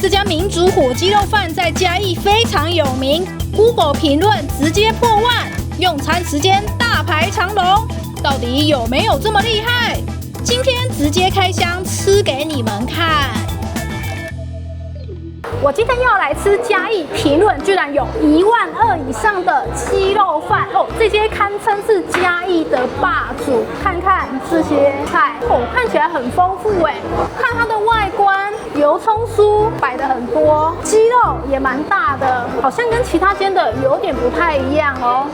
这家民族火鸡肉饭在嘉义非常有名 ，Google 评论直接破万，用餐时间大排长龙，到底有没有这么厉害？今天直接开箱吃给你们看。我今天要来吃嘉义，评论居然有12000以上的鸡肉饭哦，这些堪称是嘉义的霸主。看看这些菜哦，看起来很丰富哎。看它的外观，油葱酥摆的很多，鸡肉也蛮大的，好像跟其他间的有点不太一样哦。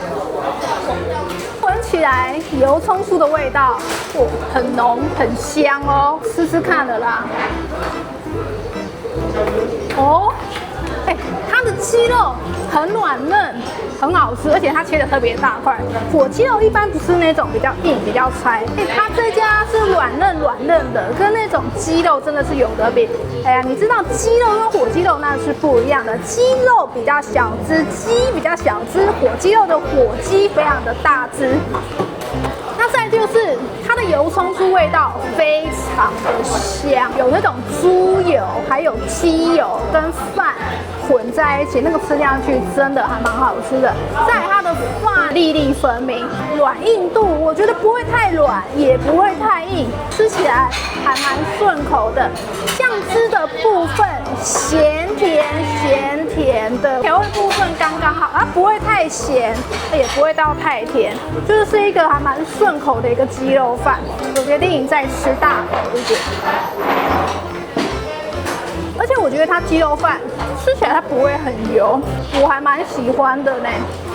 闻起来油葱酥的味道哦，很浓很香哦，试试看了啦。哦，它的鸡肉很软嫩，很好吃，而且它切的特别大块。火鸡肉一般不是那种比较硬、比较柴，它这家是软嫩的，跟那种鸡肉真的是有得比。哎呀，你知道鸡肉跟火鸡肉那是不一样的，鸡肉比较小只，鸡比较小只，火鸡肉的火鸡非常的大只。那再就是它的油葱酥味道非常的香，有那种猪油还有鸡油跟饭混在一起，那个吃下去真的还蛮好吃的。在它的饭粒粒分明，软硬度我觉得不会太软，也不会太硬，吃起来还蛮顺口的。酱汁的部分咸甜的，调味部分刚刚好，它不会太咸，也不会到太甜，就是一个还蛮顺口的一个鸡肉饭。我决定再吃大口一点。而且我觉得它鸡肉饭吃起来它不会很油，我还蛮喜欢的呢。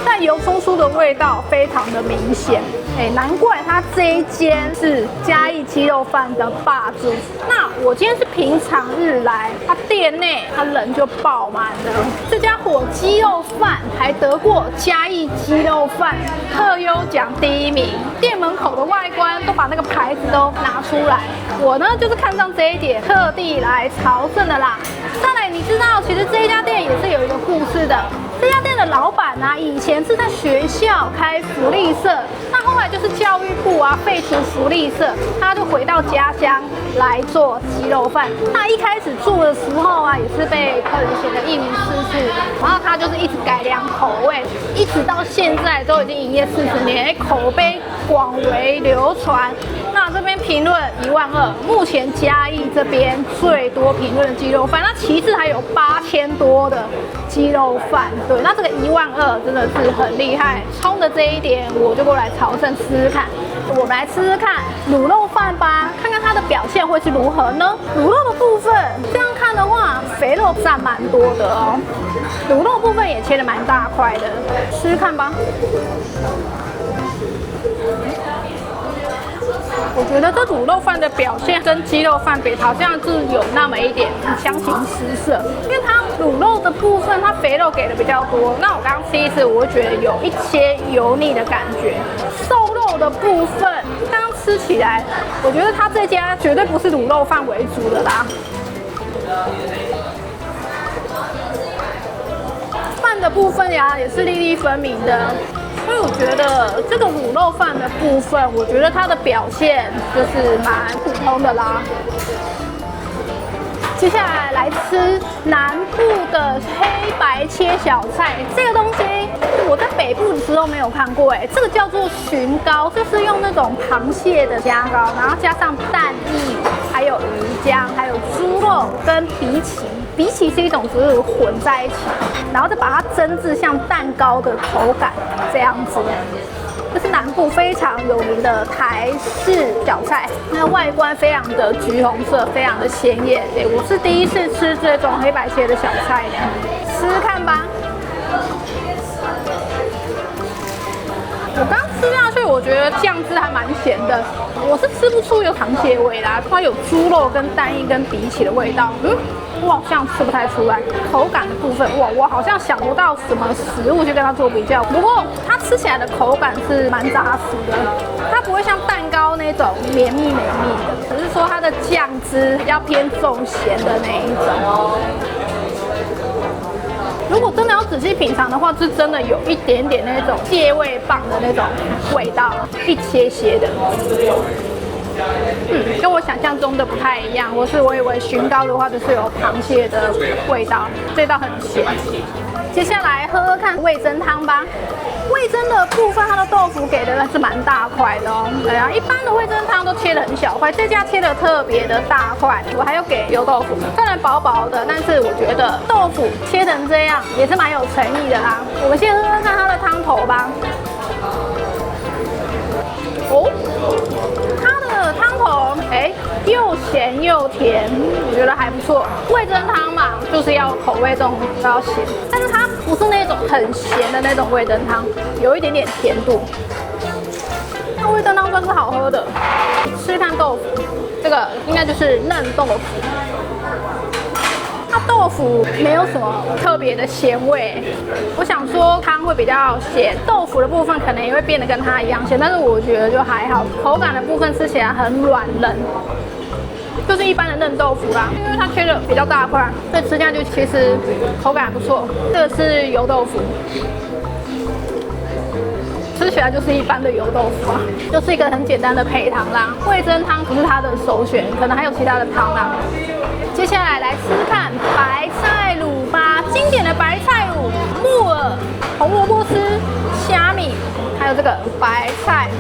但油葱酥的味道非常的明显，难怪它这一间是嘉义鸡肉饭的霸主。那我今天是平常日来，它店内它人就爆满了。这家火鸡肉饭还得过嘉义鸡肉饭特优奖第1名，店门口的外观都把那个牌子都拿出来。我呢就是看上这一点，特地来朝圣的啦。再来，你知道其实这一家店也是有一个故事的。这家店的老板啊，以前是在学校开福利社，那后来就是教育部啊废除福利社，他就回到家乡来做鸡肉饭。那一开始做的时候啊，也是被客人嫌得一无是处，然后他就是一直改良口味，一直到现在都已经营业40年，口碑广为流传。那这边评论12000，目前嘉义这边最多评论的鸡肉饭，那其次还有8000多的鸡肉饭。对，那这个12000真的是很厉害，冲的这一点我就过来朝圣吃吃看。我们来吃吃看卤肉饭吧，看看它的表现会是如何呢？卤肉的部分，这样看的话，肥肉占蛮多的哦。卤肉部分也切得蛮大块的，吃吃看吧。我觉得这卤肉饭的表现跟鸡肉饭比，好像是有那么一点相形失色，因为它卤肉的部分，它肥肉给的比较多。那我刚刚吃一次，我会觉得有一些油腻的感觉。瘦肉的部分，刚刚吃起来，我觉得它这家绝对不是卤肉饭为主的啦。饭的部分呀，也是粒粒分明的。所以我觉得这个卤肉饭的部分，我觉得它的表现就是蛮普通的啦。接下来来吃南部的黑白切小菜，这个东西我在北部的时候没有看过这个叫做蕁膏，就是用那种螃蟹的虾膏，然后加上蛋液，还有鱼浆，还有猪肉跟荸荠。荸荠是一种植物混在一起，然后再把它蒸至像蛋糕的口感这样子。这是南部非常有名的台式小菜，那外观非常的橘红色，非常的鲜艳。我是第一次吃这种黑白切的小菜呢，吃吃看吧。我刚吃下去，我觉得酱汁还蛮咸的，我是吃不出有螃蟹味啦，它有猪肉跟蛋液跟荸荠的味道。我好像吃不太出来。口感的部分，我好像想不到什么食物去跟它做比较。不过它吃起来的口感是蛮扎实的，它不会像蛋糕那种绵密的，只是说它的酱汁比较偏重咸的那一种。如果真的要仔细品尝的话，是真的有一点点那种芥味棒的那种味道，一些些的。跟我想象中的不太一样。我以为茼糕的话就是有螃蟹的味道，这道很咸。接下来喝喝看味噌汤吧。味噌的部分，它的豆腐给的是蛮大块的哦。对啊，一般的味噌汤都切得很小块，这家切得特别的大块。我还有给油豆腐，虽然薄薄的，但是我觉得豆腐切成这样也是蛮有诚意的啦。我们先喝喝看它的汤头吧。哦，它的汤头又咸又甜，我觉得还不错。味噌汤嘛，就是要口味重，要咸，但是它不是那种很咸的那种味噌汤，有一点点甜度。那味噌汤算是好喝的。吃看豆腐，这个应该就是嫩豆腐。它豆腐没有什么特别的咸味，我想说汤会比较咸，豆腐的部分可能也会变得跟它一样咸，但是我觉得就还好。口感的部分吃起来很软嫩，就是一般的嫩豆腐啦，因为它切的比较大块，所以吃下去其实口感还不错。这个是油豆腐。吃起来就是一般的油豆腐啊，就是一个很简单的配汤啦。味噌汤不是它的首选，可能还有其他的汤啦。接下来来吃看白菜卤吧，经典的白菜卤，木耳、红萝卜丝、虾米，还有这个白菜，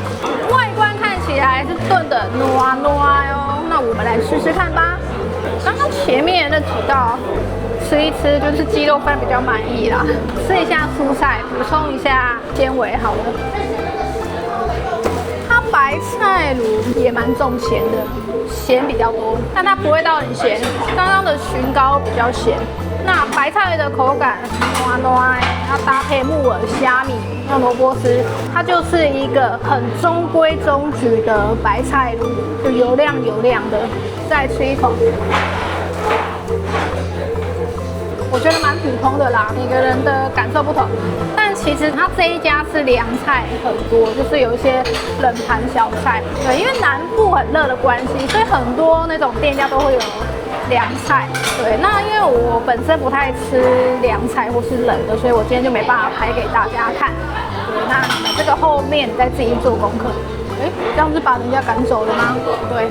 外观看起来是炖的糯糯哟。那我们来试试看吧。刚刚前面那几道吃一吃，就是鸡肉饭比较满意啦。吃一下蔬菜，补充一下纤维好了。它白菜卤也蛮重咸的，咸比较多，但它不会到很咸。刚刚的茼糕比较咸，那白菜的口感糯糯，要搭配木耳、虾米、用萝卜丝，它就是一个很中规中矩的白菜卤，就油亮油亮的。再吃一口。我觉得蛮普通的啦，每个人的感受不同。但其实它这一家是凉菜很多，就是有一些冷盘小菜。对，因为南部很热的关系，所以很多那种店家都会有凉菜。对，那因为我本身不太吃凉菜或是冷的，所以我今天就没办法拍给大家看。对，那你们这个后面你再自己做功课。这样是把人家赶走了吗？对。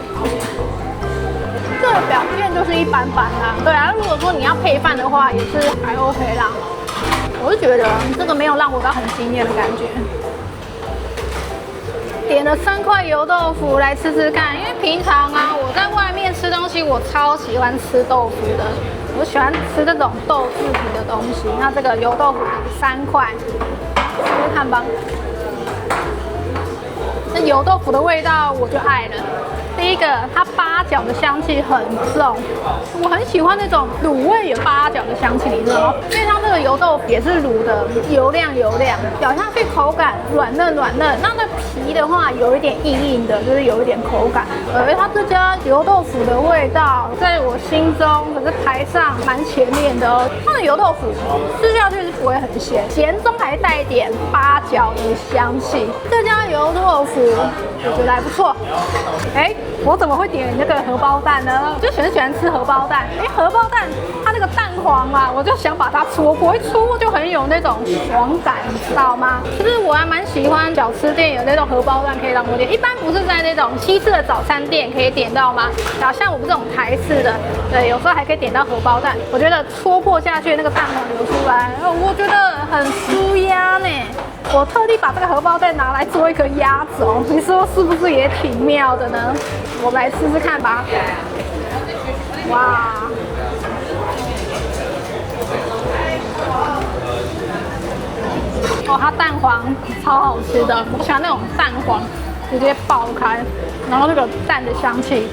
这个表现就是一般般啦，对啊。如果说你要配饭的话，也是还 OK 啦。我是觉得这个没有让我到很惊艳的感觉。点了3块油豆腐来吃吃看，因为平常啊我在外面吃东西，我超喜欢吃豆腐的，我喜欢吃这种豆制品的东西。那这个油豆腐3块，试试看吧。那油豆腐的味道我就爱了。第一个，它八角的香气很重，我很喜欢那种卤味有八角的香气，你知道吗？因为它这个油豆腐也是卤的，油亮油亮，咬下去口感软嫩软嫩。那皮的话有一点硬硬的，就是有一点口感。而它这家油豆腐的味道，在我心中可是排上蛮前面的哦。它的油豆腐吃下去是不会很咸，咸中还带一点八角的香气。这家油豆腐我觉得还不错。我怎么会点那个荷包蛋呢？我就很喜欢吃荷包蛋。荷包蛋它那个蛋黄啊，我就想把它戳破，一戳就很有那种爽感，你知道吗？就是我还蛮喜欢小吃店有那种荷包蛋可以让我点，一般不是在那种西式的早餐店可以点到吗？好像我们这种台式的，对，有时候还可以点到荷包蛋。我觉得戳破下去那个蛋黄流出来，我觉得很舒压呢。我特地把这个荷包蛋拿来做一个压轴，你说是不是也挺妙的呢？我们来试试看吧。哇！它蛋黄超好吃的，我喜欢那种蛋黄直接爆开，然后那个蛋的香气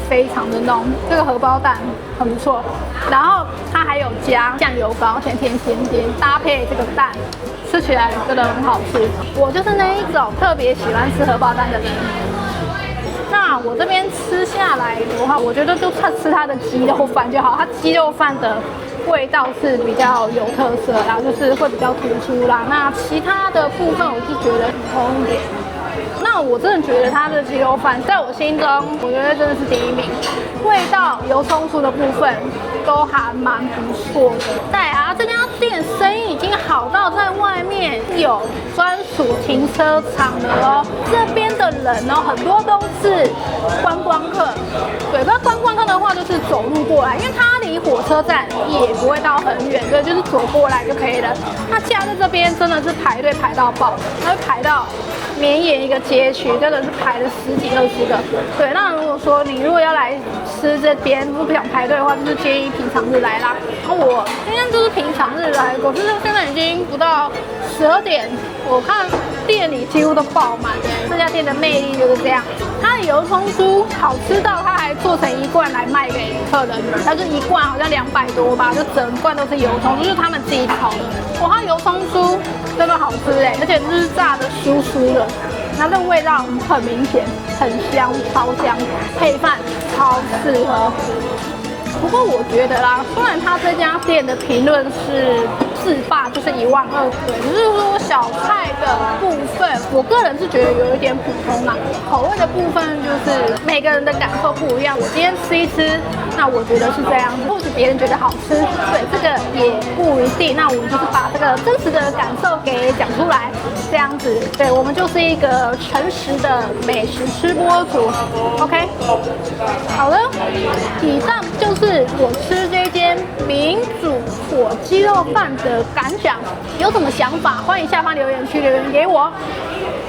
非常的浓，这个荷包蛋很不错。然后它还有加酱油膏，咸甜咸甜，搭配这个蛋。吃起来真的很好吃，我就是那一种特别喜欢吃荷包蛋的人。那我这边吃下来的话，我觉得就吃它的鸡肉饭就好，它鸡肉饭的味道是比较有特色啦，就是会比较突出啦。那其他的部分我是觉得普通一点。那我真的觉得它的鸡肉饭在我心中，我觉得真的是第一名，味道、油葱酥的部分都还蛮不错的。再来啊，这家店生意已经好到在外面有专属停车场了哦。这边的人哦，很多都是观光客。对，那观光客的话就是走路过来，因为它离火车站也不会到很远，对，就是走过来就可以了。那假日这边真的是排队排到爆，它会排到绵延一个街区，真的是排了10几20个。对，那如果说你如果要来吃这边，如果不想排队的话，就是建议平常日来啦。我今天就是平常日来，可是现在已经不到12点，我看店里几乎都爆满。这家店的魅力就是这样，它的油葱酥好吃到它还做成1罐来卖给客人，它就1罐好像200多吧，就整罐都是油葱，就是他们自己炒的。哇，它油葱酥真的好吃哎，而且就是炸的酥酥的，它的味道很明显，很香，超香，配饭超适合。不过我觉得啦，虽然它这家店的评论是自霸，就是12000，对，只是说小菜的部分，我个人是觉得有一点普通啦。口味的部分就是每个人的感受不一样，我今天吃一吃，那我觉得是这样子，或许别人觉得好吃，对，这个也不一定。那我们就是把这个真实的感受给讲出来，这样子，对，我们就是一个诚实的美食吃播主 ，OK。好了，以上就是我吃这间民主火鸡肉饭的感想，有什么想法欢迎下方留言区留言给我。